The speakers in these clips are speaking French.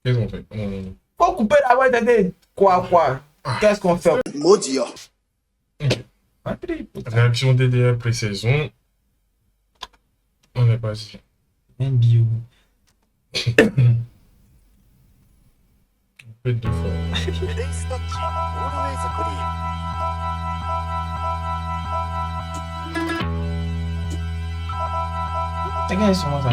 Qu'est-ce qu'on fait? Faut couper la voix de quoi? Qu'est-ce qu'on fait? Maudit. Réaction DDR pré-saison. On est parti. NBO. On peut être deux fois. C'est quel son ça?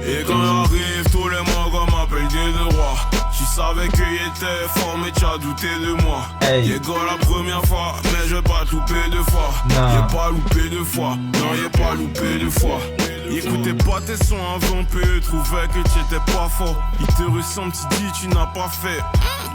Et quand j'arrive tous les mois qu'on m'appelle Dieu de roi. Tu savais qu'il était fort mais tu as douté de moi. Hey. J'ai go la première fois mais je vais pas te louper deux fois. J'ai pas loupé deux fois. Non j'ai pas loupé deux fois. Écoutez pas tes sons avant peu, trouvais que tu étais pas fort. Il te ressemble, tu dis tu n'as pas fait.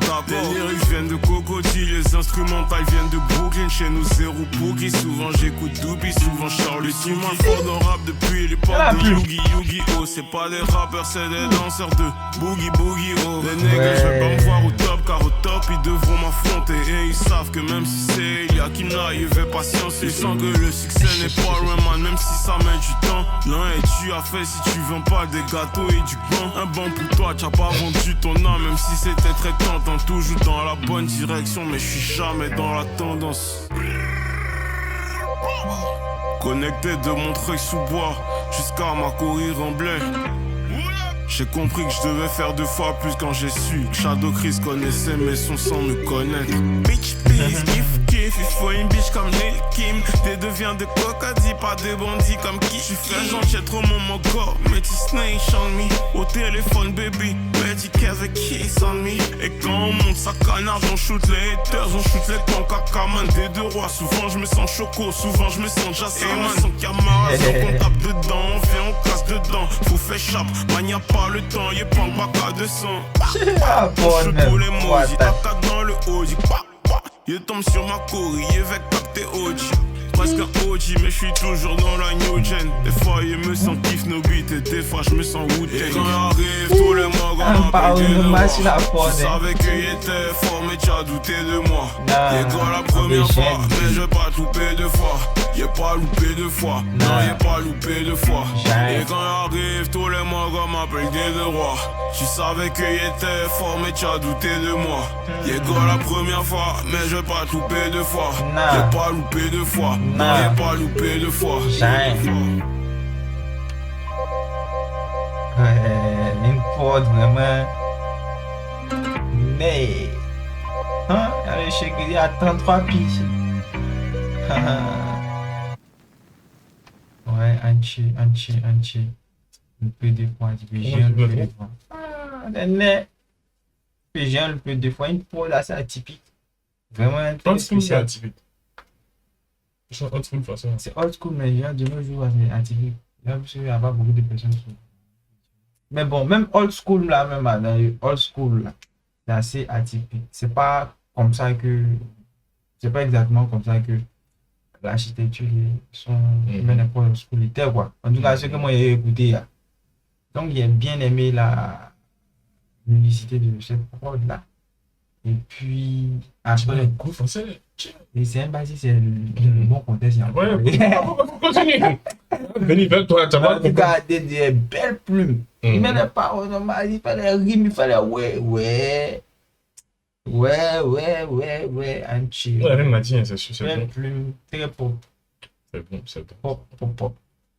D'abord, les lyrics viennent de Cocody, les instrumentales viennent de Brooklyn. Chez nous zéro boogie, souvent j'écoute Doobie, souvent Charlie. Tu m'as fort de rap depuis l'époque de Yu-Gi-Oh. C'est pas des rappeurs, c'est des danseurs de Boogie Boogie Oh. Les nègres, je vais pas me voir au top, car au top ils devront m'affronter. Et ils savent que même si c'est il y a qui n'arrivait patience. Ils sentent que le succès n'est pas loin, man, même si ça met du temps. L'un et tu as fait si tu vends pas des gâteaux et du pain. Un bon pour toi, tu as pas vendu ton âme, même si c'était très tentant. Toujours dans la bonne direction, mais je suis jamais dans la tendance. Connecté de Montreuil sous bois jusqu'à ma courir en blé. J'ai compris que je devais faire deux fois plus quand j'ai su que Shadow Chris connaissait mes sons sans me connaître. Bitch, please, kiff, il faut une bitch comme Lil Kim. T'es deviens de cocadis, pas de bandits comme qui. J'suis fait gentil, trop mon corps, mais tu snitch on me. Au téléphone, baby, Betty has a kiss on me. Et quand on monte sa canard, on shoot les haters, on shoot les temps cacaman. Des deux rois, souvent je me sens choco, souvent je me sens Jassaman. Sans camarade, sans qu'on tape dedans, on vient, on casse dedans. Faut faire chape, man y'a pas le temps, y'a pas un bac à 200. Je tous les mots, j'y tape dans le haut, j'y pa. Je tombe sur ma couille, avec capté OG. Presque un OG, mais je suis toujours dans la new gen. Des fois, je me sens kiff no beat, et des fois, je me sens Wu-Tang. Et quand j'arrive, tous les mois, on m'appelle Dieu de roi. Tu savais qu'il était fort, mais tu as douté de moi. J'ai go la première fois, mais je vais pas te louper deux fois. J'ai pas loupé deux fois, non, j'ai pas loupé deux fois. Et quand j'arrive, tous les mois, on m'appelle Dieu de roi. Tu savais qu'il était fort, mais tu as douté de moi. J'ai go la première fois, mais je vais pas te louper deux fois. J'ai pas loupé deux fois. Non, j'ai pas loupé deux fois. Une porte vraiment. Mais. Hein? Allez, je sais qu'il y a 33 piges. Ouais, anti. Le peu de fois, division, le peu de fois. Le peu de fois, une porte assez atypique. Vraiment un truc spécial. C'est old school façon. C'est old school, mais de nos jours, c'est atypique. Là, il n'y a pas beaucoup de personnes qui. Mais bon, même old school là, même dans le old school là, c'est assez atypique. C'est pas comme ça que. C'est pas exactement comme ça que l'architecture, même n'importe old school était quoi. En tout cas, ce que moi j'ai écouté là. Donc, j'ai bien aimé l'unicité de cette prod là. Et puis, après. Cool français. Et c'est un basique, c'est le bon contexte. Ouais, continue. Venez vers toi, tu vas regarder des belles plumes. Il met les paroles normales, il fait les rimes, il fait les ouais. Anchi. Ouais, rien m'a dit, c'est sûr, c'est belle bon. plume, très pop. C'est bon. Pop.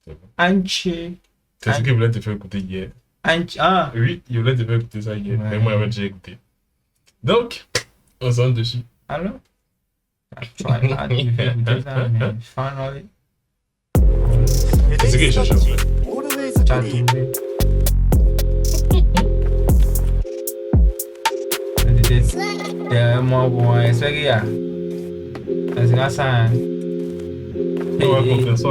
C'est bon. Anchi. C'est ce que je voulais te faire écouter hier. Anchi, Oui, je voulais te faire écouter ça hier, mais moi j'avais déjà écouté. Donc, on s'en dessus. Alors? Tu vas écouter ça, mais finally. C'est ce que je cherche en fait. Tu as trouvé. C'est moi bon, c'est rien. C'est ça. On va confiance.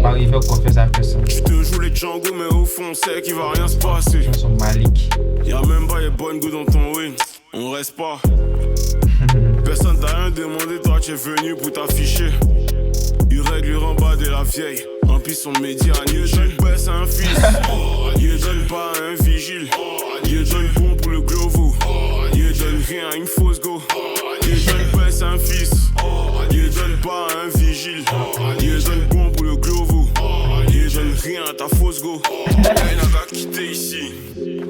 Non, il faut confiance à personne. Tu te joues les Django, mais au fond, on sait qu'il va rien se passer. Ils sont Malik. Y'a même pas les bonnes goûts dans ton wing. On reste pas. Personne t'a rien demandé, toi tu es venu pour t'afficher. Il règle en de la vieille. Remplit son média, Dieu donne baisse à un fils. Dieu donne pas à un vigile. Dieu donne bon pour le glovo. Dieu donne rien à une fausse go. Dieu donne baisse à un fils. Dieu donne pas à un vigile. Dieu donne bon pour le glovo. Dieu donne rien à ta fausse go. Hey, n'a qu'à quitter ici.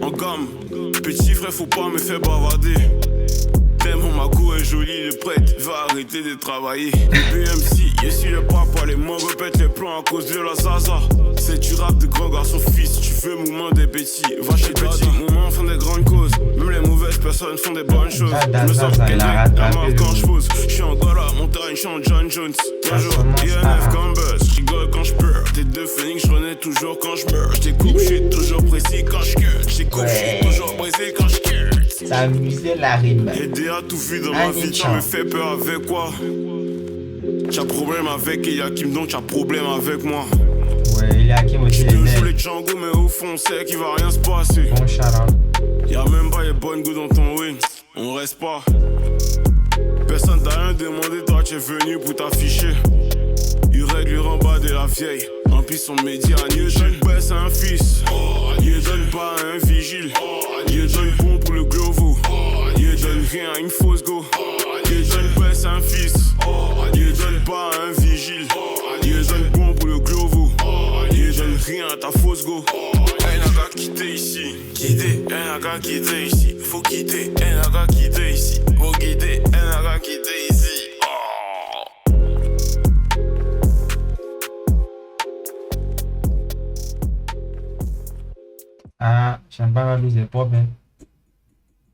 En gamme, petit frère, faut pas me faire bavarder. Tellement ma go est jolie, le prêtre va arrêter de travailler. BMC, je suis le papa, les mains répètent les plans à cause de la zaza. C'est du rap de grand garçon fils, tu veux mouvement des petits. Va chez petit, moments font des grandes causes. Même les mauvaises personnes font des bonnes choses. Je me sens Kendrick, la marque quand je pose. Je suis en Gola, montagne, je suis en John Jones. Bonjour, INF Gambus, je rigole quand je pleure. T'es deux phoenix, je renais toujours quand je meurs. Je t'écoute, je suis toujours précis quand je cut. Je t'écoute, je suis toujours précis quand je cut. Ça amusait la rime. J'ai déjà tout vu dans ma vie, tu me fais peur avec quoi? T'as problème avec Eliakim, donc t'as problème avec moi. Ouais, Eliakim aussi les nerfs. Je joue les nerfs. Django, mais au fond, on sait qu'il va rien se passer. Bon shout-out. Y'a même pas les bonnes goûts dans ton win, on reste pas. Personne t'a rien demandé, toi tu es venu pour t'afficher. Il règle en bas de la vieille, en plus son média. Il donne baisse à un fils, il donne pas à un vigile. Il donne bon pour le glovo, il donne rien à une fausse go. Il donne baisse à un fils, il donne pas à un vigile. Il donne bon pour le glovo, il donne rien à ta fausse go. Elle n'a qu'à quitter ici, quitter, elle n'a qu'à quitter ici. Faut quitter, elle n'a qu'à quitter ici. Faut quitter, elle n'a qu'à quitter ici. Ah, j'aime pas la loose, c'est propre, hein.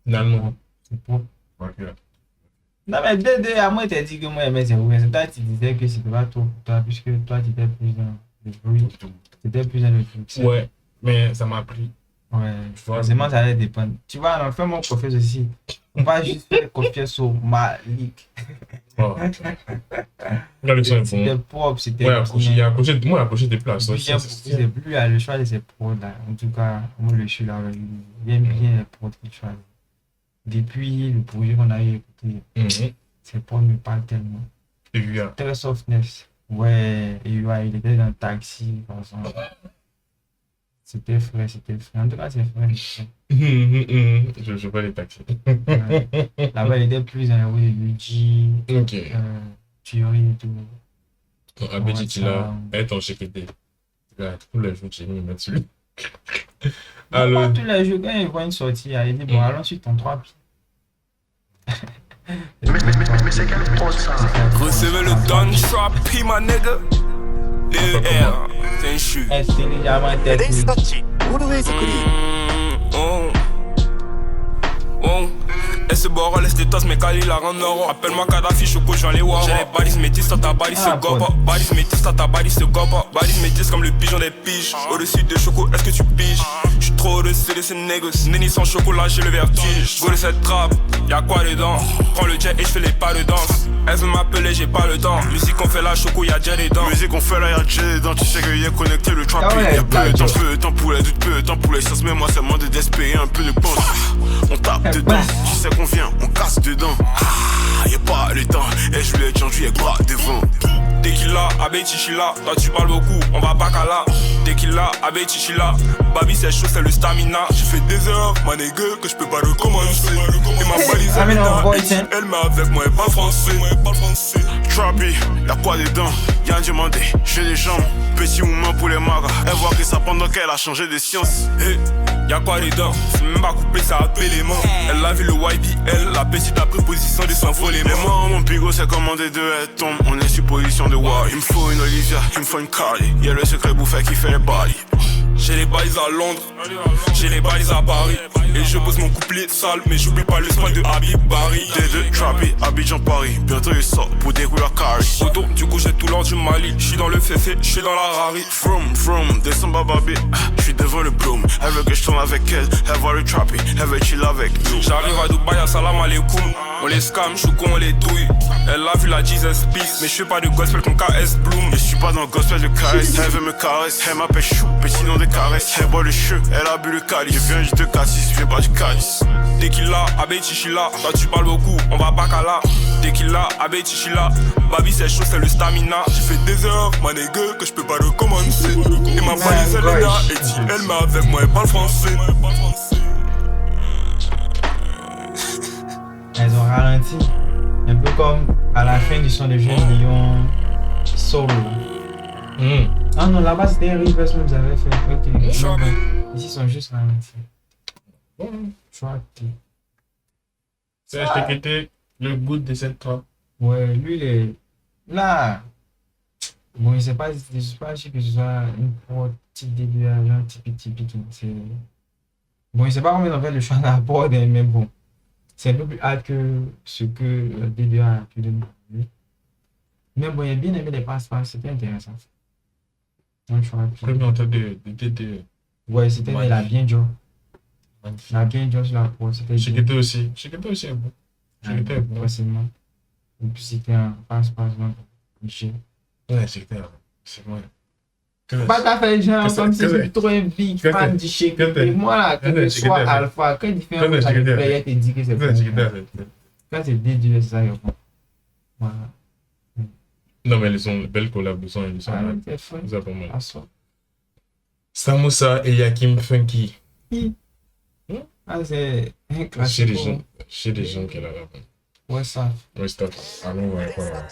Finalement. C'est propre. Ok. Non, mais à moi, t'as dit que moi, j'aimais c'est vrai. C'est toi qui disais que c'était pas trop pour toi, puisque toi, tu étais plus dans le bruit. T'étais plus dans le truc. Ouais, mais ça m'a pris. Ouais, Tu vois, forcément, ça allait dépendre. Tu vois, on fait mon confiance aussi. On va juste faire confiance sur ma ligue. Oh. Là, le son est C'était bon. propre, c'était Ouais, il a accroché, moi, il a accroché des places. Ouais, c'est plus le choix de ses prods là. En tout cas, moi je suis là. J'aime bien les prods qu'il choisit. Depuis le projet qu'on a écouté, ses prods me parlent tellement. Et puis, Très softness. Ouais, et ouais, il était dans le taxi, par exemple. C'était frais, c'était frais. En tout cas, c'est frais. je vois les taxis. Ouais. Là-bas, il était plus dans le Luigi, Ok. Thury et tout. Donc, Abedji, tu l'as. Et ton chèque était. Tous les jours, j'ai mis mettre sur lui. Alors, tous les jours, quand il voit une sortie, il dit bon, allons sur ton 3 pieds. Mais c'est quel prod ça? Recevez le Don Trap, ma nigga. DER, c'est un chute. Intelligemment 電子 technique.タッチオールウェイズクリーン Et ce bord, laisse tes tasses, mais Kali la rend nord. Appelle-moi Kadhafi, Choco, j'en les vois. J'ai les balises métis, ta balises se goba. Balises métis, ta balises se goba. Balises métis comme le pigeon des piges. Au-dessus de Choco, est-ce que tu piges? J'suis trop au-dessus de ces négoces. Nenni sans chocolat, j'ai le vertige. Go de cette trappe, y'a quoi dedans? Prends le jet et j'fais les pas de danse. Elle veut m'appeler, j'ai pas le temps. Musique on fait là, Choco, y'a déjà des dents. Musique on fait là, y'a déjà des dents. Tu sais qu'il y a connecté le trap. Y'a peu de temps pour les doutes, peu de temps pour les sens. Mais moi, c'est moins de d'espérer un peu de pense. On tape dedans, tu sais qu'on vient, on casse dedans. Ah, y'a pas le temps, et je voulais changer les bras devant. Dès qu'il a, Abbé Chichila, toi tu parles beaucoup, on va pas qu'à là. Dès qu'il a, Abbé Chichila, Babi c'est chaud, c'est le stamina. J'ai fait des heures, ma nigga, que je peux pas recommencer. Et ma balise elle est elle m'a avec moi, elle parle français. Trappy, y'a quoi dedans? Y'a un demandé, j'ai des jambes. Petit mouvement pour les magas, elle voit que ça pendant qu'elle a changé de science. Hey. Y'a quoi dedans? C'est même pas coupé, ça a les mains. Elle a vu le YBL, la petite a pris position de s'envoler. Mais moi, mon pigot, c'est commandé de elle tombe. On est sur position de war. Il me faut une Olivia, il me faut une Carly. Y'a le secret bouffé qui fait les balises. J'ai les balises à Londres, j'ai les balises à Paris. Et je pose mon couplet sale, mais j'oublie pas le spot de Habib Barry. D2, Trappy, Abidjan, Paris. Bientôt il sort pour dérouler la carry. Autour, du coup j'ai tout l'or du Mali. J'suis dans le féfé, j'suis dans la Rari. From, descend bababi. J'suis devant le bloom. Elle veut que j'tourne avec elle, elle voit le Trappy, elle veut chill avec nous. J'arrive à Dubaï, assalam alaikum. On les scam, choucou, on les douille. Elle a vu la Jesus Peace, mais j'fais pas de gospel comme KS Bloom. Je suis pas dans le gospel de KS. Elle veut me caresse, elle m'appelle chou, petit nom de caresse. Elle boit le cheveu, elle a bu le calice. Je viens juste de Cassis, je viens pas du calice. Dès qu'il a, Abbé Chichila, toi tu parles beaucoup, on va pas qu'à là. Dès qu'il a, Abbé Chichila, Babi c'est chaud, c'est le stamina. J'ai fait des heures, ma nigga, que je peux pas recommencer. Et ma valise elle est là, et dit elle m'a avec moi, elle parle français. Elles ont ralenti. Un peu comme à la fin du son de Jeune Lion solo. Ah non, là-bas c'était un reverse même, j'avais fait. Ok. Non, mais ici ils sont juste ralentis. Je crois que. C'est acheté le goût de cette toi. Ouais, lui il est. Là. Bon, je sais pas sûr que ce soit une petite début à genre typique. C'est. Bon, je sais pas combien ils ont fait le choix d'apport, mais bon. C'est un peu plus hard que ce que le DBA a pu donner. Mais bon, il a bien aimé les passe-passe, c'était intéressant. Donc, je crois que. Premier en termes de. Ouais, c'était, il a bien joué. Magnifique. Il a bien joué sur la pro, c'était Chiqueté aussi. Chiqueté aussi est bon. Chiqueté est bon. facilement. Et puis c'était un passe-passe, donc, Michel. Ouais, Chiqueté, c'est moi. Pas t'as fait genre que ça- comme si que ça- tu trop un big que fan ça- du shake. que ça- Et moi là, que ça- que que ce soit ça- alpha, quand il fait que un ça- truc, que ça- player te dit que c'est bon. Quand c'est D2, c'est ça, il répond. Voilà. Non, mais ils ont une belle collab, ils sont Ah, mal. c'est fun. Ils ont pas mal. Ah, ça. Samoussa et Yakim Funky. Ah, c'est un Chez classique. des gens qui est là-bas. Ouais, ça. Ouais, stop. Ah non, ouais, voilà.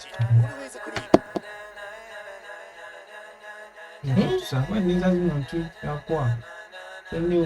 Tout ça. Ouais, les États-Unis ont tout. Il y a quoi? C'est mieux.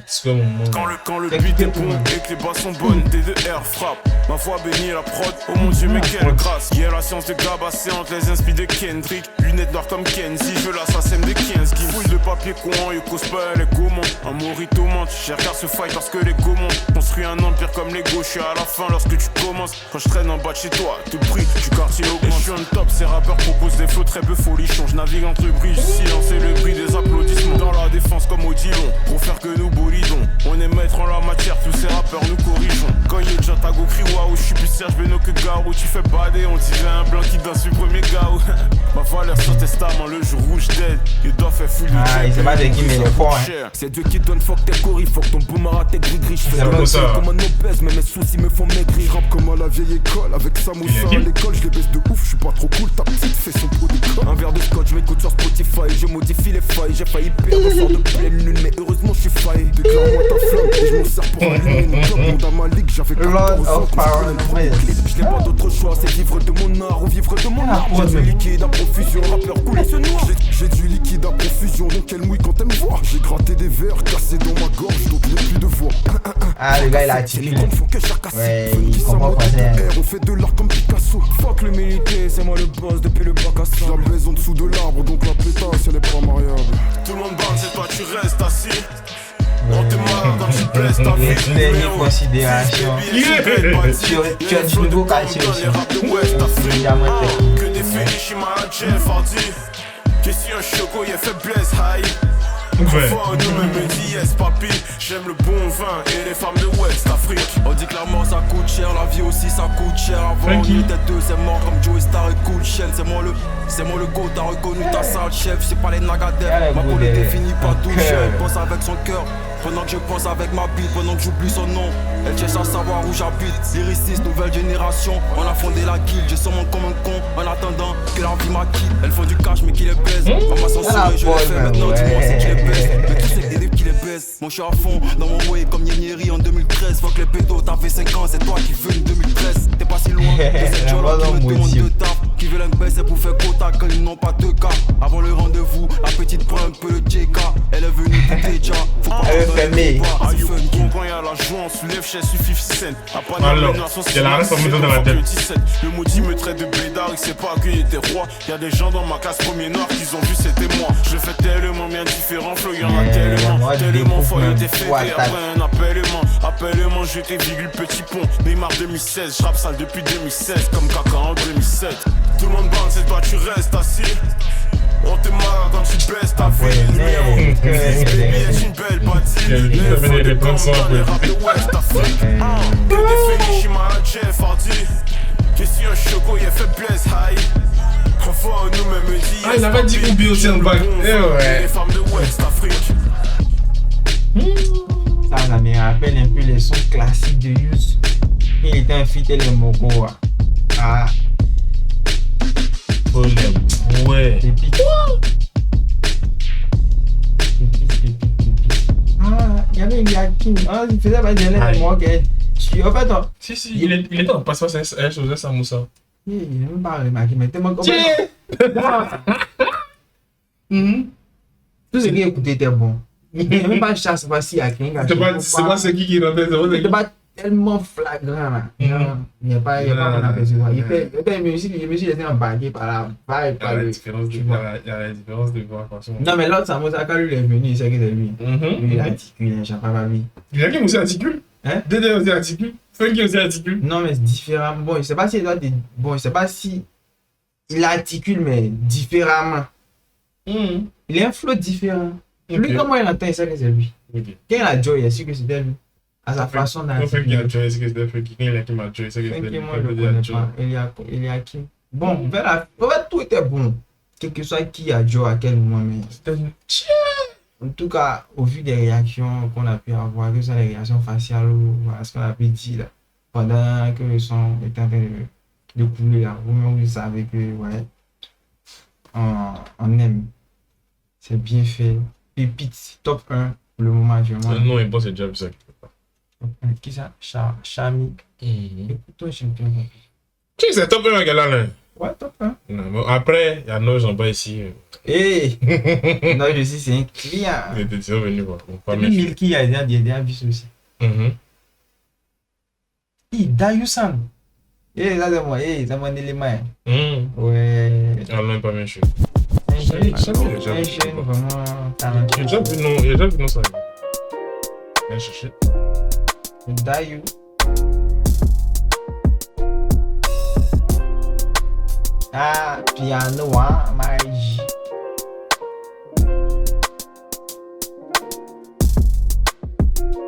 C'est quoi mon moment? Quand le beat est bon et que les basses sont bonnes, D2R frappe. Ma foi bénie la prod, oh mon dieu mais quelle grâce. Il y a la science de Gabassi entre les inspi de Kendrick. Lunettes noires comme Kenzie, je l'assassin des 15 qui fouille de papier courant, il cause pas les gourmands. Un morito monte, j'ai regardé ce fight parce que les go montent. Construis un empire comme les gauches, je suis à la fin lorsque tu commences. Quand je traîne en bas de chez toi, tout prix, tu quartier augmente. Et je suis on top, ces rappeurs proposent des flots très peu folichons. Je navigue entre bridge, silence et le bruit des applaudissements. Dans la défense comme Odilon, pour faire que nous bolidons. On est maître en la matière, tous ces rappeurs nous corrigeons. Quand il est déjà tago crie waouh, je suis plus Serge Beno que Garou. Tu fais bader, on dirait un blanc qui danse du premier Garou. Ma valeur sur testament, le jour rouge d'aide. Il doit faire fou. Ah, il sait pas de qui, mais il est fort, hein. C'est Dieu qui donne, fuck tes coris, fuck ton boomerang, tes gris-gris. Je fais C'est bon, ça. comme un obèse, mais mes soucis me font maigrir. Je rappe comme à la vieille école, avec Samoussa à l'école, je les baisse de ouf, je suis pas trop cool, ta petite fait son produit. Un verre de scotch, je m'écoute sur Spotify, je modifie les failles. J'ai failli perdre au sort de pleine lune, mais heureusement je suis faillé. Déclare-moi ta flamme, et je m'en sers pour allumer mon top. Mon dans ma ligue, j'avais 14 Lord ans, of quand je Power, prenais le premier clip. Je n'ai pas d'autre choix, c'est vivre de mon art ou vivre de mon art. J'ai du liquide à profusion, rappeur coulé ce noir. J'ai du liquide à profusion, donc elle mouille quand elle me voit. J'ai gratté des verres, cassé dans ma gorge, donc j'ai plus de voix. Ah, le gars, il a C'est les articulé. cons font que chaque casse. Ouais, il comprend français. On fait de l'art comme Picasso. Fuck le militaire, c'est moi le boss depuis le bac à Je la sable. baise en dessous de l'arbre, donc la pétasse elle est pas mariable. Tout le monde bande, c'est toi, tu restes assis. On te marre quand tu blesses ta vie. Respect et considération. Tu as du nouveau quartier aussi. Évidemment, technique. Que des Felichima, Jeff Hardy. Question choco, y'a faiblesse, high. Ouais. Faut nous me dit yes papi. J'aime le bon vin et les femmes de West Afrique. On dit clairement ça coûte cher, la vie aussi ça coûte cher. Avant on Funky. était deux, c'est mort comme Joey Star et Cool Shell. C'est moi le go, t'as reconnu ta sale chef. C'est pas les Yeah, nagadères, ma good, peau ne eh. définit pas Mon tout. cœur. Elle pense avec son cœur. Pendant que je pense avec ma bite, pendant que j'oublie son nom. Elle cherche à savoir où j'habite. Lyriciste, nouvelle génération. On a fondé la guilde, je sens mon comme un con. En attendant que la vie m'acquitte. Elles font du cash mais qui les baise. Maman s'en sourire, je les fais maintenant. Dis-moi c'est qui les baise. Mais tous c'est des rips qui les baissent. Moi je suis à fond dans mon way comme Yénieri en 2013. Fuck les pédos, t'as fait 5 ans, c'est toi qui veux une 2013. T'es pas si loin de cette joie qui me demande de taf. Qui veut un baisse pour faire quota quand ils n'ont pas de cas. Avant le rendez-vous, la petite prend un peu le JK. Elle est venue tout déjà. Faut pas Elle est fermée. Ah, you bon quand y'a la joie, on soulève chez su 50 cent. À pas Alors, de noir, son il y a la reste en silence, mettant dans la c'est tête. le 17. Le maudit me traite de blédard, il sait pas qu'il était roi. Y'a des gens dans ma classe premier noir qui ont vu c'était moi. Je fais tellement bien différent, flow y'en a tellement. moi, je Tellement découvre fort, il même. était fait. What Et that- après un appellement, j'étais virgule petit pont. Neymar 2016, je rappe sale depuis 2016, comme caca en 2007. Tout le monde bande, c'est toi, tu restes assis. On te marre quand tu baisses ta vie. Ouais, Baby est une belle bâtie. Il a juste Les amené des faux plans de sans dans les peu. rap de West Afrique. Que des Felichima, Jeff Hardy. Question choco, y'a faiblesse, high. Faut nous même dit. Ah, il avait dit Ubi aussi en bac. Eh ouais. Les femmes de West Afrique. Ça me rappelle un peu les sons classiques de Yus. Il était un feat et les Moko. Ah, Ouais. des pics. Ah, il y avait une Yakin. Ah, il faisait pas de l'air Aïe. de moi. En fait, Si, il était en passe-passe à José Samoussa. il n'a même pas remarqué, mais tellement comme. Tiens! Tout ce qu'il écoutait était bon. Il n'y a même pas de chasse, c'est pas si à King. C'est pas c'est qui rentrait, c'est pas C'était pas tellement flagrant là. Il n'y a pas mon apercevoir. Il était musique était embarqué par la vibe. Il y a la différence de voix. Non, mais l'autre, Samosaka, lui, il est venu, il sait que c'est lui. Lui, il articule, il n'a pas vu. Il y a qui aussi articule? Hein? Dédé aussi articule? Funky aussi articule? Non, mais c'est différent. Bon, je ne sais pas si il doit être... Bon, je sais pas si il articule, mais différemment. Il a un flow différent. Lui, comment il entend, il sait que c'est lui. Quand il a Joy, il est sûr que c'était lui. À sa façon d'articuler. Funky a Joy, c'est que c'était Funky. Quand il a qui m'a Joy, c'est que c'était lui. Moi, je ne le connais pas. Il y a qui? Bon, en fait, tout était bon. Quel que soit qui a Joy à quel moment, mais... C'était une... En tout cas, au vu des réactions qu'on a pu avoir, que ce soit les réactions faciales ou ce qu'on a pu dire là, pendant que le son était en train de couler là, vous-même vous savez que ouais, on aime. C'est bien fait. Pépite, top 1 pour le moment actuellement. Non, il pense que c'est déjà vu ça quelque part. Top 1. Qui ça? Chami. Écoute-toi, champion. Qui c'est top 1 gars là? Ouais, top 1. Non, mais après, il y a Noj en bas ici. Hey! Non, je sais, c'est un client. Il était déjà venu voir. Et puis Milky, il y a des avis aussi. Dayusan. Ça c'est moi. C'est mon élément. Ouais. Ah non, pas bien sûr. Un jeune vraiment talentueux. Il y a déjà vu non ça. Viens chercher. Dayu. Ah, piano, hein, magie.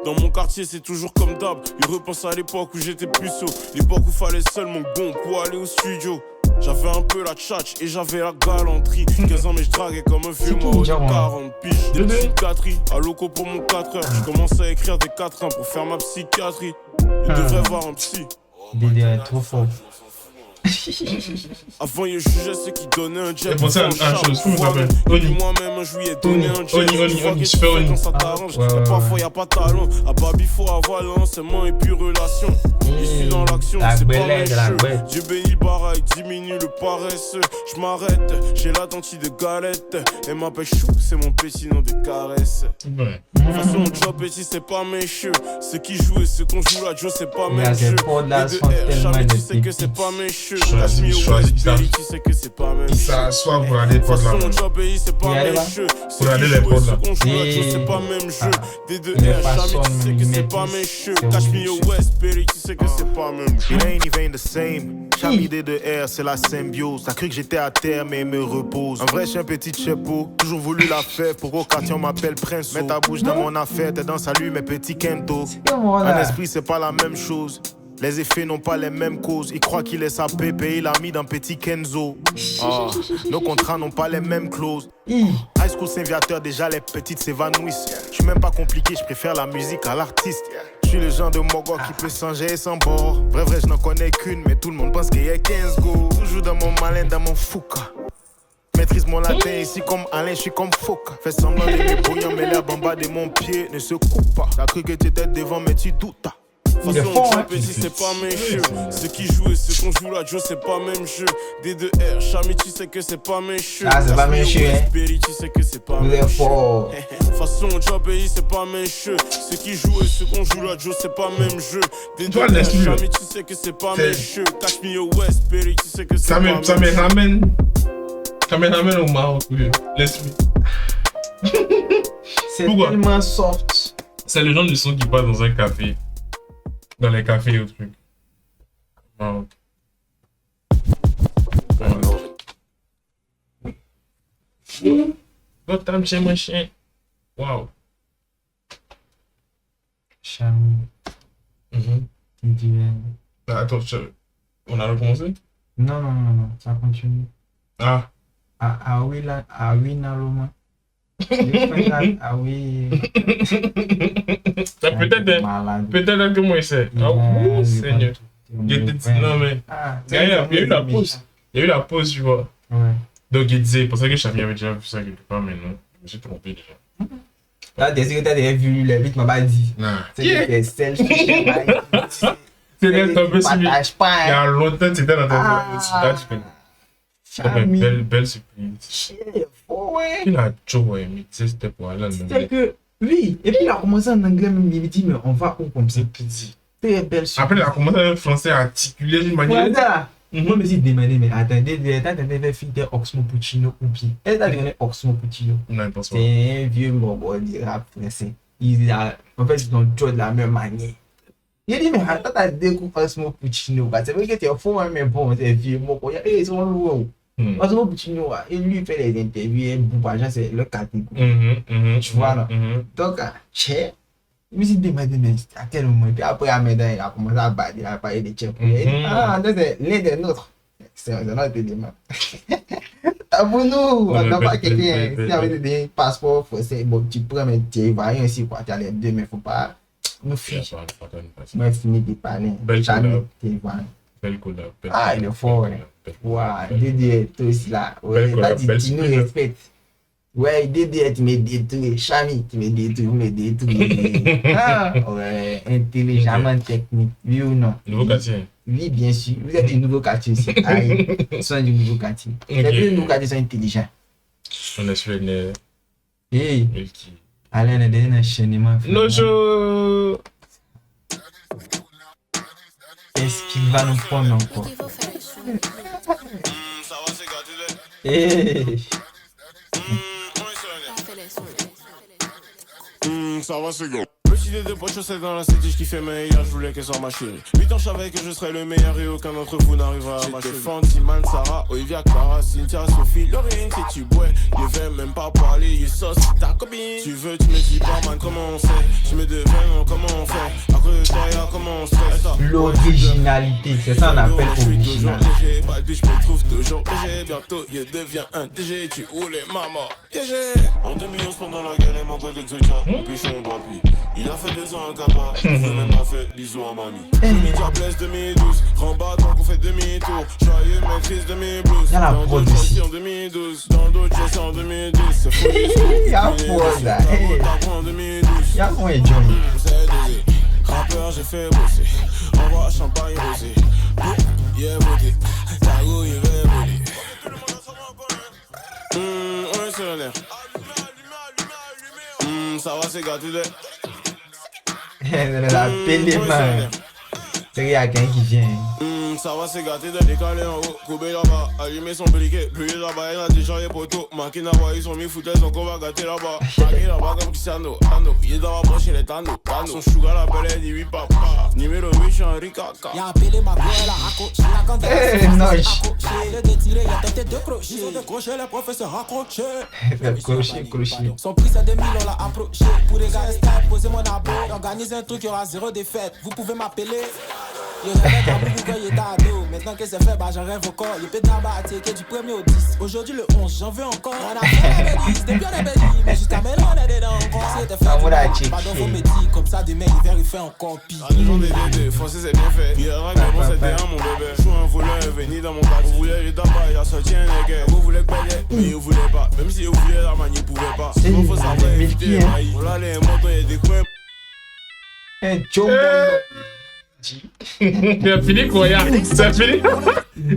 Dans mon quartier c'est toujours comme d'hab. Il repense à l'époque où j'étais puceau. L'époque où fallait seul mon bon pour aller au studio. J'avais un peu la tchatch et j'avais la galanterie. 15 ans mais je draguais comme un vieux mort de 40 piges. Des psychiatries, à loco pour mon 4 heures. Je commençais à écrire des 4 ans pour faire ma psychiatrie. Il devrait voir un psy. Dédé est trop fort. Avant il jugeait ceux qui donnaient un jet. Et pensez à une chose, comment ça s'appelle? Oni. Moi-même je lui ai donné un jet. Oni, super Oni. Quand ça t'arrange, parfois y'a pas de talent. À Babi faut avoir l'enseignement et puis relation. Je suis dans l'action, c'est pas mes cheveux. Dieu bénit le barail, diminue le paresseux. Je m'arrête, j'ai la dentille de galette. Elle m'appelle Chou, c'est mon petit nom de caresse. Ouais. De toute façon mon job petit c'est pas mes cheveux. Ceux qui jouent et ceux qu'on joue là Joe c'est pas mes cheveux. Jamais tu sais que c'est pas mes cheveux. Choisis ça. Tu sais que c'est pas mes cheveux. Ça soit pour aller pour là. Mon job pays c'est pas mes cheveux. Pour aller les pods là. Ceux qu'on joue là Joe c'est pas même jeu. D2R, jamais tu sais que c'est pas mes cheveux. Cash me au West, Perry tu sais que c'est pas même jeu. It ain't even the same. Chami D2R, c'est la symbiose. T'as cru que j'étais à terre, mais il me repose. En vrai, je suis un petit chepo. Toujours voulu la faire. Pour au quartier, on m'appelle Prince. Mets ta bouche dans mon affaire. T'es dans salut, mes petits Kento. En esprit, c'est pas la même chose. Les effets n'ont pas les mêmes causes. Il croit qu'il est sa pépé, il a mis dans petit Kenzo. Nos contrats n'ont pas les mêmes clauses. High School Saint-Viateur, déjà les petites s'évanouissent. Je suis même pas compliqué, je préfère la musique à l'artiste. Je suis le genre de Mogor qui peut s'engager sans bord. Vrai, je n'en connais qu'une, mais tout le monde pense qu'il y a 15 go. Toujours dans mon malin, dans mon fouca. Maîtrise mon latin ici comme Alain, je suis comme Fouca. Fais semblant d'aimer bouillant, mais l'herbe en bas de mon pied ne se coupe pas. T'as cru que t'étais devant, mais tu doutes. De toute façon, mon petit c'est pas mes cheveux. Ceux qui jouent et ceux qu'on joue là, Joe c'est pas même jeu. D2R, Chami tu sais que c'est pas mes cheveux. Ah, c'est pas mes cheveux, hein. Perry tu sais que c'est pas mes cheveux. De toute façon, mon job pays c'est pas mes cheveux. Ceux qui jouent et ceux qu'on joue là, Joe c'est pas même jeu. D2R, Chami tu sais que c'est pas mes cheveux. Cash me au West, Perry tu sais que c'est pas mes cheveux. Ça me ramène au Maroc, laisse-moi. C'est tellement soft. C'est le genre de son qui passe dans un café. Dans les cafés ou trucs. Maroc. L'autre chez mon chien. Waouh. Chami. Attends, on a recommencé? Non, ça continue. Ah. Oui, Naroma. Oui. Peut-être que moi, c'est. Oh, Seigneur. Non, mais. Il y a eu la pause. Il y a eu la pause, tu vois. Ouais. Donc, il disait, pour ça que Chami avait déjà vu ça quelque part, mais non. Je me suis trompé déjà. Là, t'es sûr que t'as déjà vu le vite, m'a pas dit. Non. C'est celle qui c'est tombé sur lui. Il y a longtemps, c'était dans ta Chami. belle surprise. ouais. Il a toujours aimé, tu sais, c'était pour aller en C'est anglais. que, oui. Et puis il a commencé en anglais, même il dit, mais on va où comme ça? C'est petit. Très belle Après, il a commencé en français à articuler d'une manière. Ouais, ça. Moi, je me suis demandé, mais attendez, t'as fait de Oxmo Puccino ou bien? Elle t'a donné Oxmo Puccino. Non, il pense pas. C'est un vieux bobo du rap français. En fait, ils ont toujours de la même manière. Il dit, mais attends, t'as découvert Oxmo Puccino. C'est vrai que tu es faux, mais bon, c'est vieux mot. Ils sont lourds. Oxmo Puccino, il lui fait les interviews, et Boubajan, c'est le catégorie. Tu vois, là. Donc, Tché, je me suis demandé, mais à quel moment? Et puis après, Améda, il a commencé à battre, il a parlé de Tché. Ah, c'est l'un des nôtres. C'est notre élément. Pour nous, on n'a pas quelqu'un. Si on avait des passeports français, bon, tu prends, mais tu es ivoirien aussi, quoi. Tu as les deux, mais il ne faut pas nous ficher. Moi, je finis de parler. Belle collab. Tu es ivoirien. Belle collab. Ah, il est fort, ouais. Waouh, Dédé, toi aussi là. Ouais, t'as dit, tu nous respectes. Ouais, Dédé, tu me détruis. Chami, tu me détruis, vous me détruisez. Ah, ouais, intelligemment technique. Oui ou non? Nouveau quartier. Oui, bien sûr. Vous êtes du nouveau quartier aussi. Aïe, ils sont du nouveau quartier. Les deux nouveaux quartiers sont intelligents. On est sur les Hey, Milky. Alain a donné un enchaînement. Nojo. Est-ce qu'il va nous prendre encore? Hey. Ça va, c'est go. Petit de deux poches chaussettes dans la city, je kiffais mais hier je voulais qu'elle soit ma chérie. 8 ans je savais que je serais le meilleur et aucun d'entre vous n'arrivera à ma cheville. Fantiman, Sarah, Olivia, Clara, Cynthia, Sophie, Laurine, si tu bois, je vais même pas parler, you sauce ta copine. Tu veux, tu me dis pas man comment on sait, tu me demandes comment on fait, après de toi y'a comment on se fait. L'originalité, c'est ça on appelle originalité. Pas de je me trouve toujours léger, bientôt je deviens un TG, tu roules les mamans. En 2011 pendant la guerre, et mon pote Exotica, pichon papi. Il a fait 2 ans un capa, il veut même pas fait l'ISO à mamie. Média Blesse 2012, rembat tant qu'on fait demi-tour. Joyeux maîtrise de mes blues. Y'a la prod ici. En 2012, dans d'autres j'ai en 2010. C'est fou. Y'a prod là. En 2012. Y'a moins Johnny. C'est dosé. Rappeur, j'ai fait bosser. Envoie champagne rosé. Yeah, beauté. Tago, il va voler. On est sur le nerf. Ça va, c'est gâté de. La pelle main. C'est qu'il y a quelqu'un qui vient. Ça va, c'est gâté de décaler en haut. Couper là-bas, allumer son briquet. Puis là-bas, il a déjà les poteaux. Marqué là-bas, ils sont mis foutaises, donc on va gâter là-bas. Marqué là-bas comme Cristiano. Il est dans la broche, il est tano. Son sugar l'appelle, elle dit oui, papa. Numéro 8, je suis Henri Kaka. Y'a appelé ma gueule à raccrocher. La cantine, Eh, noche. il est détiré, il a tenté de crocher. Ils ont décroché, les professeurs raccrochés. Crochet. Son prix c'est 2000, on l'a approché. Pour égaler style, posez mon abo. Organise un truc, il y aura 0 défaite. Vous pouvez m'appeler. Je rêvais d'un boubou quand il était ado. Maintenant que c'est fait, bah j'en rêve encore. Il peut d'abord attaquer du 1er au 10. Aujourd'hui le 11, j'en veux encore. On a fait la bêtise, depuis on est bêtise. Mais jusqu'à maintenant on est dedans encore. C'était fait du mal, pas dans vos métiers. Comme ça demain l'hiver il fait encore pire. À toujours des dédés, français c'est bien fait. Il y a un mais bon c'était un mon bébé. Je suis un voleur venu dans mon quartier. Vous voulez les tabac, il y a sorti un nègre. Vous voulez que payer, mais vous voulez pas. Même si vous voulez la manie, vous pouvez pas. Sinon faut savoir éviter les mailles. On a les motos, il y a des coins. Un Joe. Tu as fini quoi, ya? Tu as fini?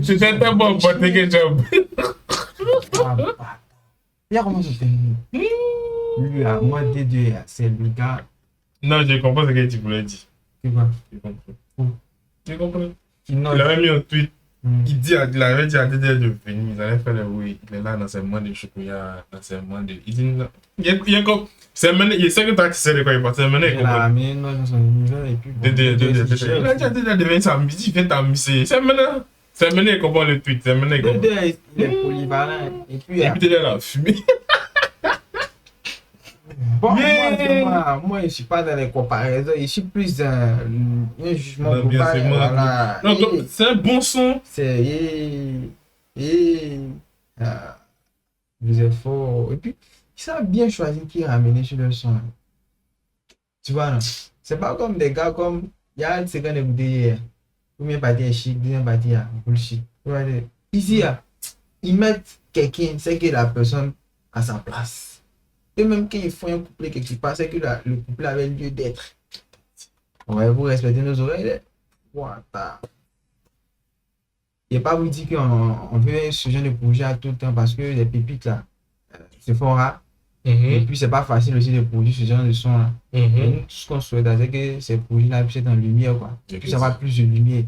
Tu t'es un bon que job. Regarde comment je fais. Lui, à moi, D2, c'est le gars. Non, je comprends ce que tu voulais dire. Tu vois? J'ai compris. J'ai compris. Non, Il avait mis un tweet. Il avait dit à Dédé de venir. Ils allaient faire le oui. Il est là dans ses mains de chocolat, dans ses mains de. Il dit il y a comme. C'est mené. Il sait que tu as tissé de quoi il parle. C'est mené. il a amené dans son univers et puis. Dédé. Il a dit à Dédé de venir samedi. Il vient t'amuser. C'est mené. C'est mené. Il comprend le tweet. C'est mené. Dédé, il est polyvalent. Et puis. Et puis Dédé a fumé. Bon, moi, je ne suis pas dans les comparaisons. Je suis plus dans un jugement global. Voilà. Non, c'est un bon son. C'est. Vous êtes fort. Et puis, ils savent bien choisir qui ramener sur le son. Tu vois, non? C'est pas comme des gars comme. Il y a une seconde écoutée hier. Première partie est chic, deuxième partie est bullshit. Ici, ils mettent quelqu'un, c'est que la personne a sa place. Et même quand ils font un couplet quelque part, c'est que le couplet avait lieu d'être. Ouais, vous respectez nos oreilles. What the... Il n'y a pas vous dire qu'on veut ce genre de projet à tout le temps parce que les pépites là, Sephora. Et puis, c'est pas facile aussi de produire ce genre de son-là. Et nous, tout ce qu'on souhaite, c'est que ces produits-là puissent être en lumière, quoi. Puissent avoir plus de lumière.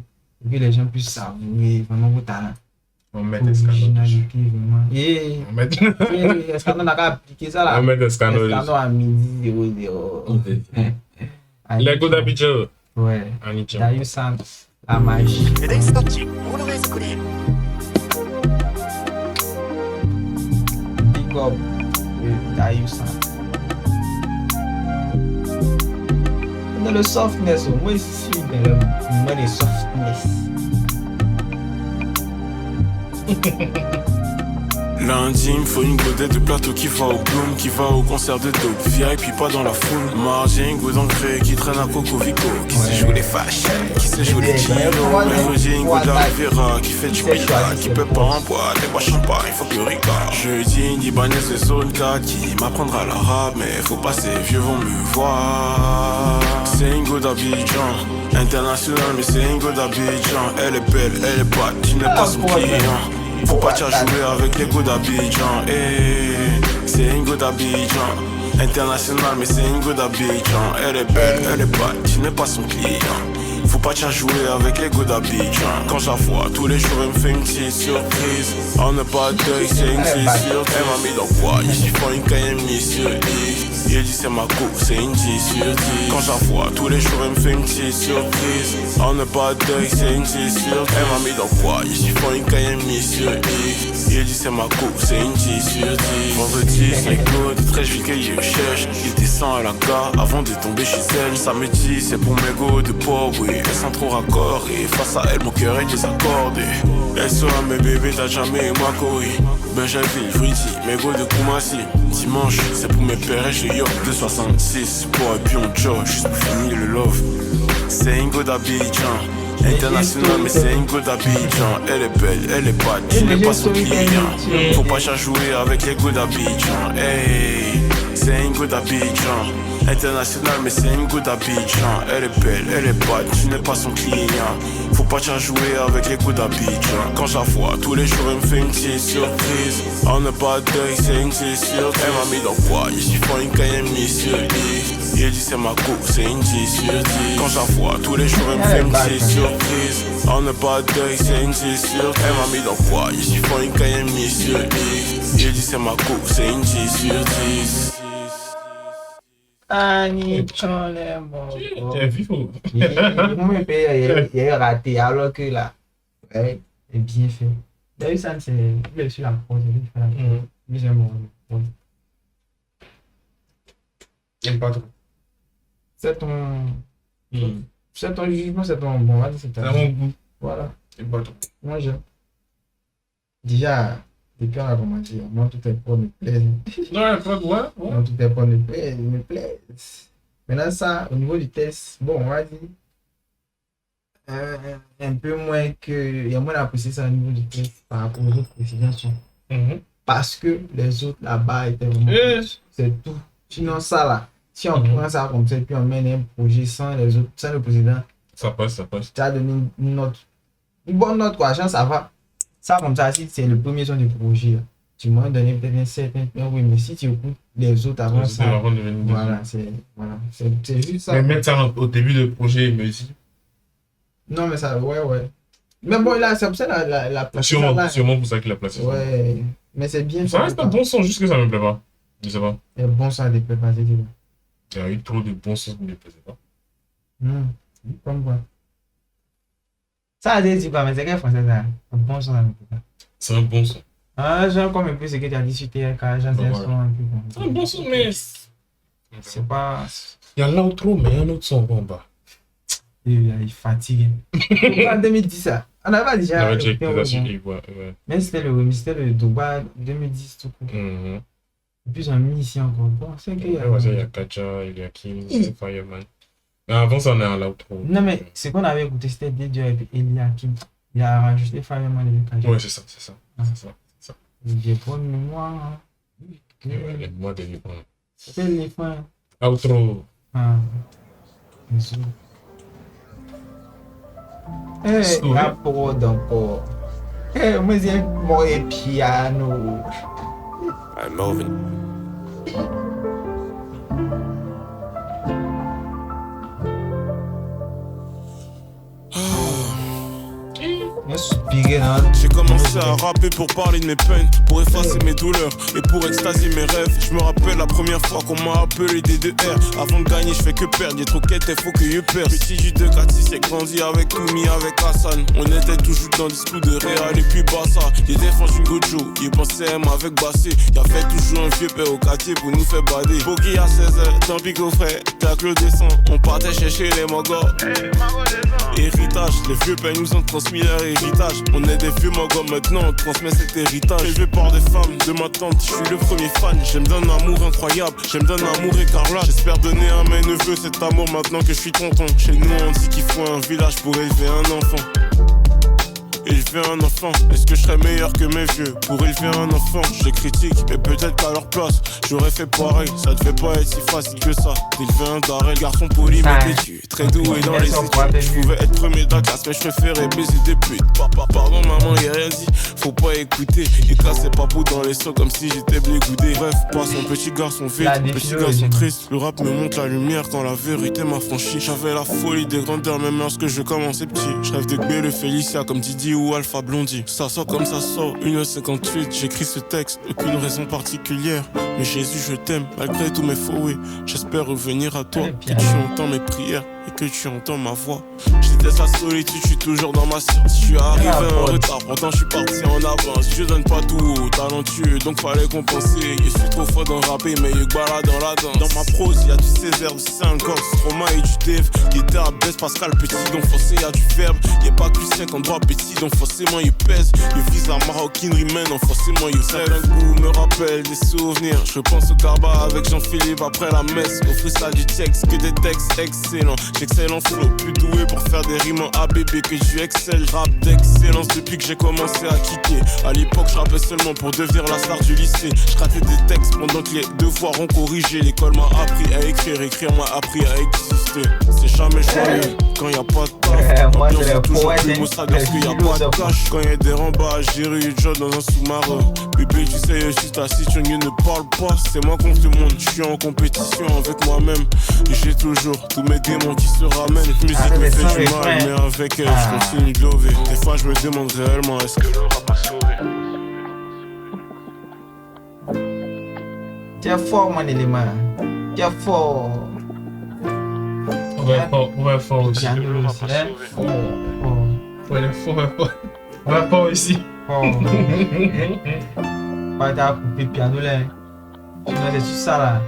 Et que les gens puissent savourer vraiment vos talents. On met des scanners. Originalité, vraiment. On met Est-ce qu'on a qu'à appliquer ça là? on met des scanners. Escandon à midi 00. Les goûts d'habitude. Ouais. Anichim. Dayu San, la magie. エデンスタッチオールウェイズクリーン Big up Dayu San. Dans le softness, moi je suis dans le moment de softness. Lundi, il me faut une godette de plateau qui va au Bloom, qui va au concert de Dope, VIP pas dans la foule. Margin, goût d'engrais qui traîne à Coco Vico, qui se joue les fashion, qui se joue les kilos. Mercredi, goût de la Rivera, qui fait du pita, qui peut pas en boire, les bois champagne, il faut que Rica. Jeudi, une Libanaise de zone 4 qui m'apprendra l'arabe, mais faut pas ces vieux vont me voir. C'est une go d'Abidjan, international, mais c'est une go d'Abidjan. Elle est belle, elle est pas, tu n'es pas son client. Faut pas t'y jouer avec les go d'Abidjan. C'est une go d'Abidjan, international, mais c'est une go d'Abidjan. Elle est belle, elle est pas, tu n'es pas son client. Faut pas t'y jouer avec les go d'Abidjan. Quand je la vois tous les jours, elle me fait une petite surprise. On n'a pas d'œil, c'est une petite surprise. Elle m'a mis dans quoi? Ici, faut une KM sur 10. Il dit c'est ma coupe, c'est une 10 sur 10. Quand je la vois tous les jours, elle me fait une petite surprise. On n'a pas d'œil, c'est une 10 sur 10. Elle m'a mis dans quoi? Ici, faut une KM sur 10. Il dit c'est ma coupe, c'est une 10 sur 10. Vendredi, c'est Claude, très vite qu'il cherche. Il descend à la gare avant de tomber chez elle. Samedi, c'est pour mes go de pauvre, oui. Elles sont trop raccord et face à elle, mon cœur est désaccordé. Elle sera mes bébés, t'as jamais moi couru. Benjamin, Fruity, mes go de Koumassi. Dimanche, c'est pour mes pères et je York 266. Pour et puis on joue, juste pour finir le love. C'est une go d'Abidjan, international, mais c'est une go d'Abidjan. Elle est belle, elle est pas, tu n'es pas son client. Faut pas jouer avec les go d'Abidjan. Hey, c'est une go d'Abidjan, international, mais c'est une go d'Abidjan. Elle est belle, elle est pas, tu n'es pas son client. Faut pas jouer avec les go d'Abidjan. Quand je la vois tous les jours, elle me fait une petite surprise. On n'a pas d'œil, c'est une petite surprise. Elle m'a mis dans quoi? Ici, faut une KM sur 10. Il dit c'est ma coupe, c'est une 10 sur 10. Quand je la vois tous les jours, elle me fait une petite surprise. On n'a pas d'œil, c'est une 10 sur 10. Elle m'a mis dans quoi? Ici, faut une KM sur 10. Il dit c'est ma coupe, c'est une 10 sur 10. Annie, Chole, mon. T'es vivant. Il est raté alors que là, ouais, est bien fait. Dayu San, c'est lui sur la prose, lui qui fait la prose. Lui, j'aime mon. J'aime pas trop. C'est ton jugement, c'est ton bon, vas-y, c'est C'est à mon goût. Voilà, J'aime pas trop. moi j'aime. Déjà, depuis on a commencé, moi tout est pour me plaire. Non, pas de ouais. Moi tout est pour me plaise. Maintenant ça, au niveau du test, bon, on va dire un peu moins que, il y a moins d'apprécier ça au niveau du test par rapport aux autres précisions. Parce que les autres là-bas étaient vraiment, c'est tout. Sinon ça là, si on prend ça comme ça et puis on mène un projet sans les autres, sans le président, Ça passe, ça passe. tu as donné une note, une bonne note quoi, genre ça va. Ça comme ça, si c'est le premier son du projet, là, tu m'as donné peut-être un certain point, oui, mais si tu écoutes les autres avant C'est ça, avant de venir. voilà, c'est juste ça. Mais mettre ça au début du projet, il me dit. Non mais ça, ouais. Mais bon, là, c'est pour ça la place. Sûrement pour ça qu'il a placé ça. Ouais, mais c'est bien. Ça reste un bon son, juste que ça me plaît pas. Je sais pas. Un bon son des préparés. Il y a eu trop de bons sons qui me plaisaient pas. Comme quoi. Ça, je dis pas, mais c'est quel français ça? Un bon son, ça me plaît pas. C'est un bon son. Ah, j'aime comme un peu ce que tu as discuté avec Aja, c'est un son un peu bon. C'est un bon son, mais. C'est pas. Il y a l'outro, mais il y a un autre son en bas. Il est fatigué. En 2010, ça. On avait déjà. On avait déjà écouté ça sur ouais. Mais c'était le Dubaï 2010 tout court. Et puis ils ont mis ici encore. Bon, c'est qu'il y a. Ouais, il y a Kacha, il y a Kim, Fireman. Mais avant ça, on est à l'outro. Non, mais ce qu'on avait écouté, c'était Dieu et Eliakim. Il a rajouté Fireman et Kacha. Ouais, c'est ça. J'ai bonne mémoire. Les mois de livre. C'est les fins. Outro. Bisous. La prod encore. Moi, j'ai mon piano. I'm moving. J'ai commencé à rapper pour parler de mes peines, pour effacer mes douleurs et pour extasier mes rêves. Je me rappelle la première fois qu'on m'a appelé D2R. Avant de gagner, je fais que perdre, y'a trop quête, faut que je perce. Petit du 2-4-6, j'ai grandi avec Toumi, avec Hassan. On était toujours dans des scouts de Réal et puis Bassa. J'ai défendu Gojo, il pensait M avec Bassé. Y'avait toujours un vieux père au quartier pour nous faire bader. Bogey à 16h, tant pis qu'au frais, tac le descend. On partait chercher les mogos. Héritage, les vieux pères nous ont transmis leur héritage. On est des vieux mogos maintenant, on transmet cet héritage. Élevé par des femmes de ma tante, je suis le premier fan. J'aime d'un amour incroyable, j'aime d'un amour écarlate. J'espère donner à mes neveux cet amour maintenant que je suis tonton. Chez nous on dit qu'il faut un village pour élever un enfant. Élever un enfant, est-ce que je serais meilleur que mes vieux? Pour élever un enfant, je les critique, mais peut-être qu'à leur place, j'aurais fait pareil. Ça devait pas être si facile que ça, d'élever un darel. Garçon poli mais têtu, très doué dans les études. Je pouvais être premier de la classe, mais je préférais baiser des putes. Papa, pardon maman, y'a rien dit, faut pas écouter. Et casser pas beau dans les sons comme si j'étais blégoudé. Bref, passe un petit garçon vite, petit garçon triste. Le rap me montre la lumière quand la vérité m'a franchi. J'avais la folie des grandeurs, même lorsque je commençais petit. Je rêve de Gbé le Félicia comme Didi ou Alpha Blondie. Ça sort comme ça sort, 1h58. J'écris ce texte, aucune raison particulière. Mais Jésus, je t'aime, malgré tous mes faux oui. J'espère revenir à toi, que tu entends mes prières et que tu entends ma voix. J'étais sa solitude, je suis toujours dans ma science. Je suis arrivé en retard, pourtant je suis parti en avance. Je donne pas tout, talentueux, donc fallait compenser. Je suis trop fort dans rapper, mais y'a que balade dans la danse. Dans ma prose, y'a du Césaire, du Saint-Gorge, Stroma et du Dev. Guitare, baisse, Pascal, petit, donc forcé, y'a du verbe. Y'a pas que Lucien quand droit petit, donc forcément il pèse. Il vise la maroquinerie, maintenant forcément il rêve. Un goût me rappelle des souvenirs. Je pense au Garba avec Jean-Philippe après la messe. Au freestyle du texte, que des textes excellents. J'excellent flow, plus doué pour faire des rimes en ABB que du Excel. Rap d'excellence depuis que j'ai commencé à kicker. À l'époque, je rappais seulement pour devenir la star du lycée. Je ratais des textes pendant que les devoirs ont corrigé. L'école m'a appris à écrire, écrire m'a appris à exister. C'est jamais joyeux quand y'a pas de taf. L'ambiance est toujours plus maussade lorsqu'il y a pas de cash. Quand y'a des rembages, j'ai eu une job dans un sous-marin. Bébé, tu sais, je suis assis, tu ne parle pas. C'est moi contre le monde, je suis en compétition avec moi-même. Et j'ai toujours tous mes démons qui se ramènent. Cette musique me fait du mal, mais avec elle, je continue de lover. Des fois, je me demande réellement, est-ce que le rap a sauvé? Tu es fort, mon élément. Tu es fort. On va fort aussi. Fort. Ouais, il est fort. On va fort ici. Fort. Pas t'as coupé le piano là. Sinon, c'est juste ça là.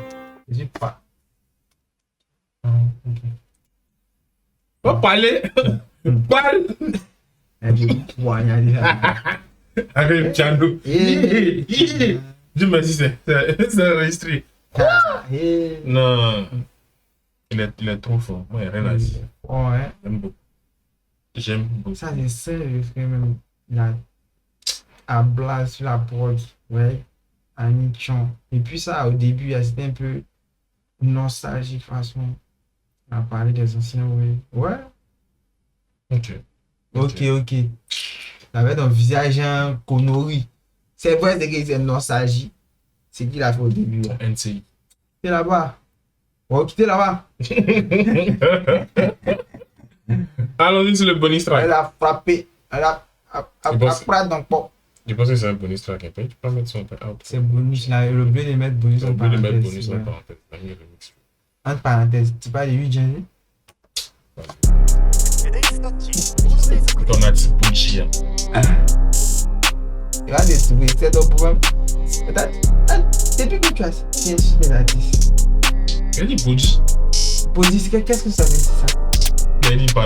Je sais pas. Va parler. Parle. Avec le piano. Dieu merci, c'est enregistré. Non. Il est trop fort. Moi, il n'y a rien à dire. Ouais. J'aime beaucoup. Ça, c'est ça, le frère, même. Là, à Blas sur la prod. Ouais. À Nichon. Et puis, ça, au début, c'était un peu nostalgique, façon. On a parlé des anciens, oui. Ouais. Ok. T'avais ton visage un connerie. C'est vrai, c'est une nostalgie. C'est qui l'a fait au début. Là. NCI. T'es là-bas. On va quitter là-bas. Allons-y sur le bonus track. Elle a frappé. Elle a frappé dans le pop. Je pense que c'est un bonus track. Tu peux mettre son out. C'est bonus. Là, le bleu de mettre bonus en parenthèse. Le bonus en parenthèse. Entre parenthèses. Tu parles de 8 janvier. Ton artiste Bouchi. Tu vas détruire. C'est ton problème. Depuis que tu as signé les artistes. Elle dit Bouchi. Bouchi, qu'est-ce que ça veut dire ça?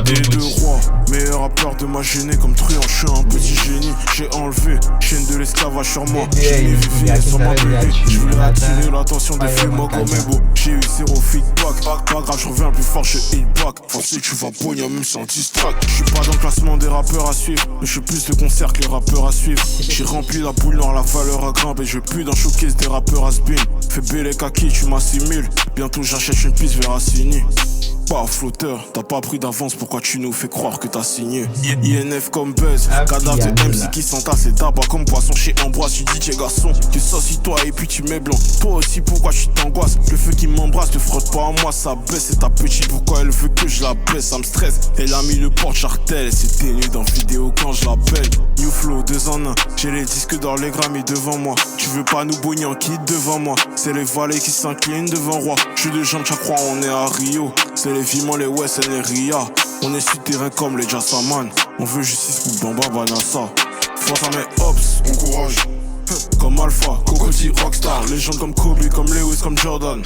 Des deux rois, meilleur rappeur de ma gênée. Comme truand, je suis un petit génie. J'ai enlevé chaîne de l'esclavage sur moi. J'ai les viviers sur ma bébé. Je voulais attirer l'attention des filles moi comme beau. J'ai eu 0 feedback. Pas grave, je reviens plus fort, je hit back. Forcé, tu vas pogner même sans distract. Je suis pas dans le classement des rappeurs à suivre, mais je fais plus de concerts que les rappeurs à suivre. J'ai rempli la boule noire, la valeur à grimper. Je pue dans showcase des rappeurs à spin. Fais belle kaki, tu m'assimiles. Bientôt j'achète une piste vers Assini. Pas flotteur, t'as pas pris d'avance, pourquoi tu nous fais croire que t'as signé? INF comme buzz, cadavre de MC qui s'entasse les tabac comme poisson chez Ambroise. Tu dis t'es garçon, tu saucis toi et puis tu mets blanc. Toi aussi pourquoi tu t'angoisses? Le feu qui m'embrasse, te frotte pas à moi, ça baisse. C'est ta petite, pourquoi elle veut que je la baisse? Ça me stresse, elle a mis le porte-chartel. C'était nu dans vidéo quand je l'appelle. New flow 2 en 1, j'ai les disques d'or, les Grammy devant moi. Tu veux pas nous bouillir en kit devant moi? C'est les valets qui s'inclinent devant roi. Je suis de jambes, tu crois on est à Rio. C'est les vimans, les West et les Ria. On est sur terrain comme les Jassaman. On veut justice pour Bamba Banassa. Force à mes hops, on courage. Comme Alpha, Cocody, Rockstar. Légende comme Kobe, comme Lewis, comme Jordan.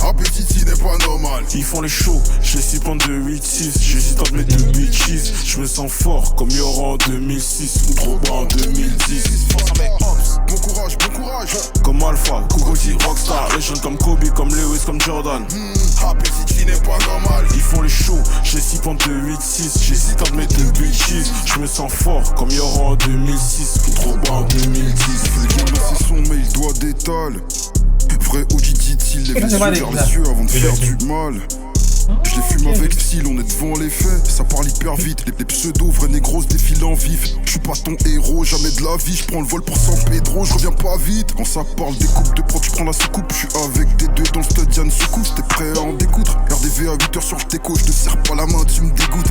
Appétit n'est pas normal. Ils font les shows, j'ai 6 points de 8-6. J'hésite entre mes 2 bitches. Je me sens fort comme Yoran en 2006 ou trop bas en 2010. Force à mes hops, bon courage, bon courage. Comme Alpha, Cocody, Rockstar. Légende comme Kobe, comme Lewis, comme Jordan. Appétit n'est pas normal. Ils font les shows, j'ai 6 points de 8-6. J'hésite entre mes 2 bitches. Je me sens fort comme Yoran en 2006 ou trop bas en 2010. C'est son mais il doit d'étal. Vrai OG dit-il, les messieurs vers les cieux avant de faire du mal. Je les fume avec style, on est devant les faits. Ça parle hyper vite, les pseudos, vrais négros défilent en vif. Je suis pas ton héros, jamais de la vie. Je prends le vol pour San Pedro, je reviens pas vite. Quand ça parle des coupes de prod, je prends la soucoupe. Je suis avec des deux dans le stade Yann Secousse. T'es prêt à en découdre? RDV à 8h sur le déco, je te serre pas la main, tu me dégoûtes.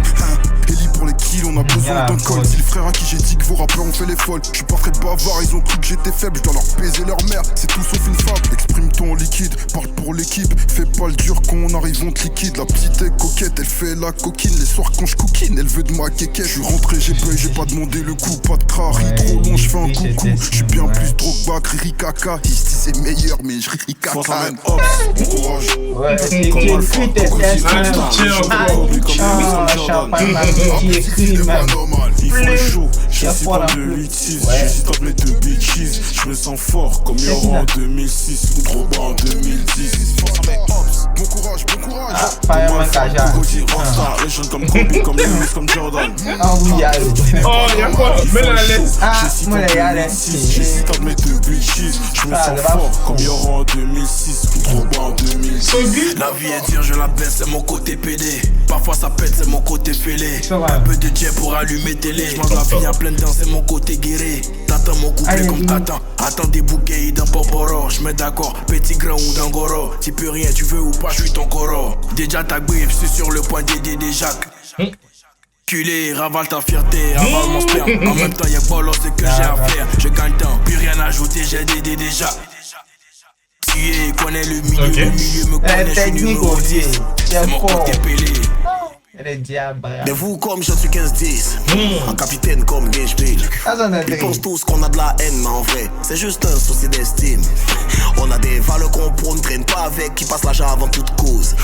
Ellie pour les kills, on a besoin d'un col. C'est le frère à qui j'ai dit que vos rappeurs ont fait les folles. Je suis pas très bavard, ils ont cru que j'étais faible. Je dois leur baiser leur mère, c'est tout sauf une fable. Exprime-toi en liquide, parle pour l'équipe. Fais pas le dur quand on arrive, on te liquide. La petite est coquette, elle fait la coquine. Les soirs quand je coquine, elle veut de ma kékette. Je suis rentré, j'ai payé, j'ai pas demandé le coup. Pas de crari, trop long, je fais un coucou. Je suis bien plus Drogba que Riri Kaka. Ici c'est meilleur, mais je Riri Kaka. Bon courage. Ouais, c'est écrit ils font les shows, j'ai 6 points de 8-6. J'hésite entre mes 2 bitches. Je me sens fort comme Yoran en 2006 ou trop bas en 2010. Bon courage, bon courage. Fireman Kaja. Cocody, Rockstar. Légende comme Kobe, comme Lewis, comme Jordan. Ah oui, y'a Oh, y'a quoi? Mets-la à l'aise. Ah, moi les gars, j'hésite entre mes 2 bitches. Je me sens fort comme Yoran en 2006 ou trop bas en 2010. La vie est dure, je la baisse, c'est mon côté PD. Parfois ça pète, c'est mon côté fêlé. Un peu de jet pour allumer télé. J'mange la vie en pleine dents, c'est mon côté guéri. T'attends mon couplet comme t'attends. Attends des bouquets d'un poporo. J'mets d'accord, petit grand ou d'angoro. Tu peux rien, tu veux ou pas, j'suis ton coro. Déjà ta griffe, je suis sur le point d'aider des Jacques. Culé, ravale ta fierté, avale mon sperme. En même temps y'a pas l'os que j'ai à faire. Je gagne temps, plus rien à ajouter, j'ai dédé déjà. Tu connais le milieu me connaît, je suis numéro 10. C'est mon côté pelé. Mais vous comme je suis 15-10, un capitaine comme Gage Bill. Ils pensent tous qu'on a de la haine, mais en vrai, c'est juste un souci d'estime. On a des valeurs qu'on prône, traîne pas avec, qui passent l'argent avant toute cause.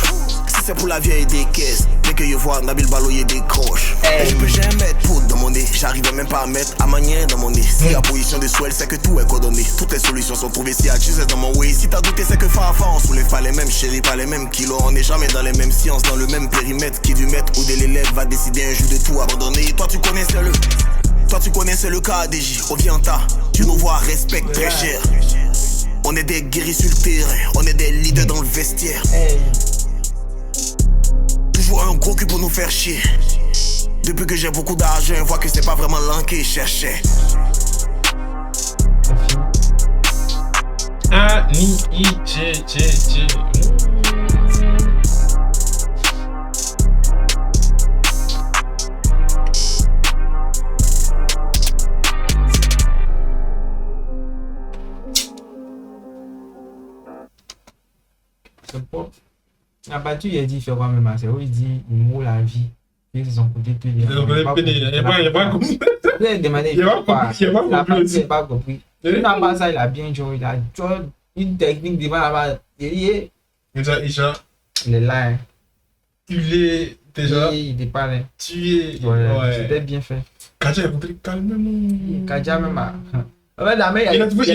Si c'est pour la vieille des caisses, dès que je vois Nabil Baloyer décroche. Et je peux jamais mettre poudre dans mon nez, j'arrive même pas à mettre à manière dans mon nez. Si la position de swell, c'est que tout est coordonné. Toutes les solutions sont trouvées si tu sais dans mon way. Si t'as douté, c'est que Fafa, on soulève pas les mêmes chéris, pas les mêmes kilos. On n'est jamais dans les mêmes sciences, dans le même périmètre. Qui du maître ou de l'élève va décider un jour de tout abandonner. Toi tu connais c'est le cas DJ. On vient en tas, tu nous vois, respecte très cher. On est des guéris sur le terrain, on est des leaders dans le vestiaire. Toujours un gros cul pour nous faire chier. Depuis que j'ai beaucoup d'argent, on voit que c'est pas vraiment l'un qui cherchait. Ah, ni, i, tché. Ah bah tu il a dit il fait quoi même assez. Il dit il mourra la vie. Et c'est son côté tout. Il a pas compris. Il a pas compris. Il n'a pas ça, il a bien joué. Il a joué une technique devant là-bas. Il est là. Tu es déjà. Il est pas là. Tu es. Ouais. C'était bien fait. Kaja a compris calmement. Kaja même. Il a trouvé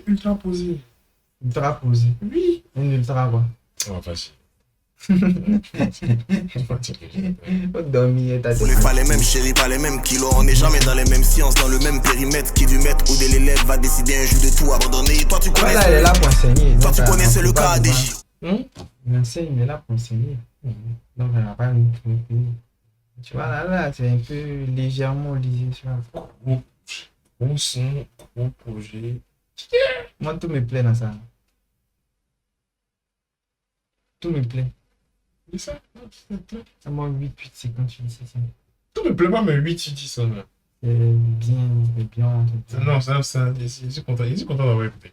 ultra posé. Ultra posé. Oui. Un ultra quoi. Oh, vas-y. On n'est pas les mêmes chéris, pas les mêmes kilos. On n'est jamais dans les mêmes sciences, dans le même périmètre. Qui du maître ou de l'élève va décider un jour de tout abandonner. Toi tu connais, c'est le cas DJ. Il enseigne, il est là pour enseigner. Donc, elle n'a pas mis tout le pays. Tu vois, là, c'est un peu légèrement lisé. Tu vois. Gros son, gros projet. Moi, tout me plaît dans ça. Tout me plaît. C'est ça. À moi, 8, c'est quand tu dis ça. Tout me plaît pas, mais 8, tu dis ça. Là. C'est bien, c'est bien. Non, ça, je suis content d'avoir écouté.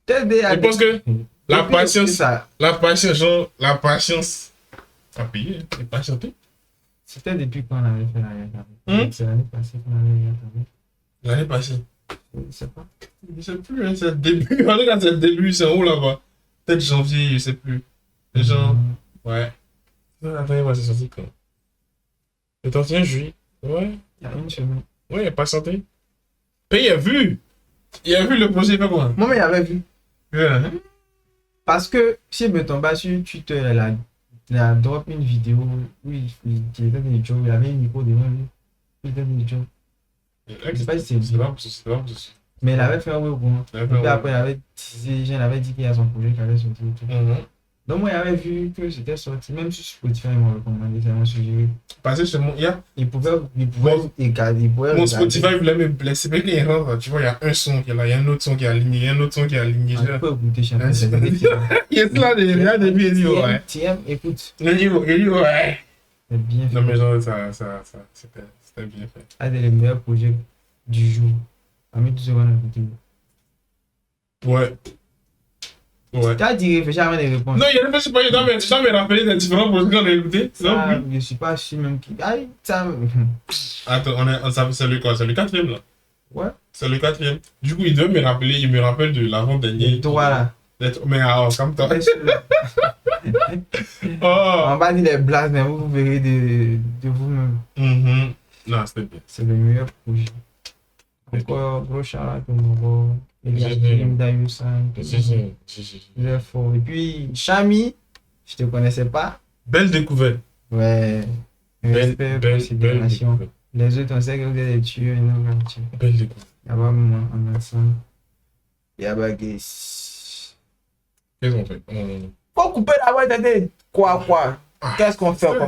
Je pense que la patience, ça. la patience, ça paye, et patienter. C'était depuis quand on avait fait la Yatavé. C'est l'année passée qu'on avait Yatavé. L'année passée. Je sais pas. Je sais plus, hein, c'est le début. En tout cas, c'est le début, c'est où là-bas? Peut-être janvier, je sais plus. Genre, ouais. Attends, c'est sorti quand? Le 31 juillet. Ouais. Il y a une semaine. Ouais, il a patienté. Puis il a vu. Il a vu le projet, pas quoi? Moi, mais il avait vu. Ouais. Parce que si je me tombe pas sur Twitter, il a drop une vidéo où il était dans les jobs, il avait un micro devant lui. Il était dans les jobs. Je sais pas si c'est là. mais il avait fait un web. Et puis après, il avait teasé, j'en avais dit qu'il y a son projet qui avait sorti. Donc moi, il avait vu que c'était sorti, même sur Spotify, il m'a recommandé, c'est un sujet. Parce que chez mon, il pouvait regarder. Mon Spotify voulait me blesser, mais il rentre, tu vois, il y a un son qui est là, il y a un autre son qui est aligné, il y a un autre son qui est aligné. On peut écouter chaque fois. Il est là, il y a des vidéos, ouais. Tiens, écoute. Il dit, ouais. C'est bien fait. Non, mais genre, c'était bien fait. Un des meilleurs projets du jour. Parmi tous ceux qu'on a écouté. Ouais. Tu as dit réfléchir avant de répondre. Non, il réfléchit pas, il doit me rappeler des différents projets qu'on a écoutés. Ça, je suis pas sûr même qui. Aïe, ça. Attends, c'est le quoi? C'est le 4e là? Ouais. C'est le 4e. Du coup, il doit me rappeler, il me rappelle de l'avant-dernier. Toi là. Mais alors, comme toi. On va dire les blagues, mais vous verrez de vous-même. Non, c'était bien. C'est le meilleur projet. Encore gros shout-out pour Moro, Eliakim, Dayusan, il est fort. Et puis Chami, je te connaissais pas. Belle découverte. Ouais. Respect pour ces donations. Les autres, on sait que vous êtes des tueurs, non, belle découverte. Yaba moi, en ensemble. Yaba Guess. Qu'est-ce qu'on fait? Faut couper la voix, quoi? Qu'est-ce qu'on fait?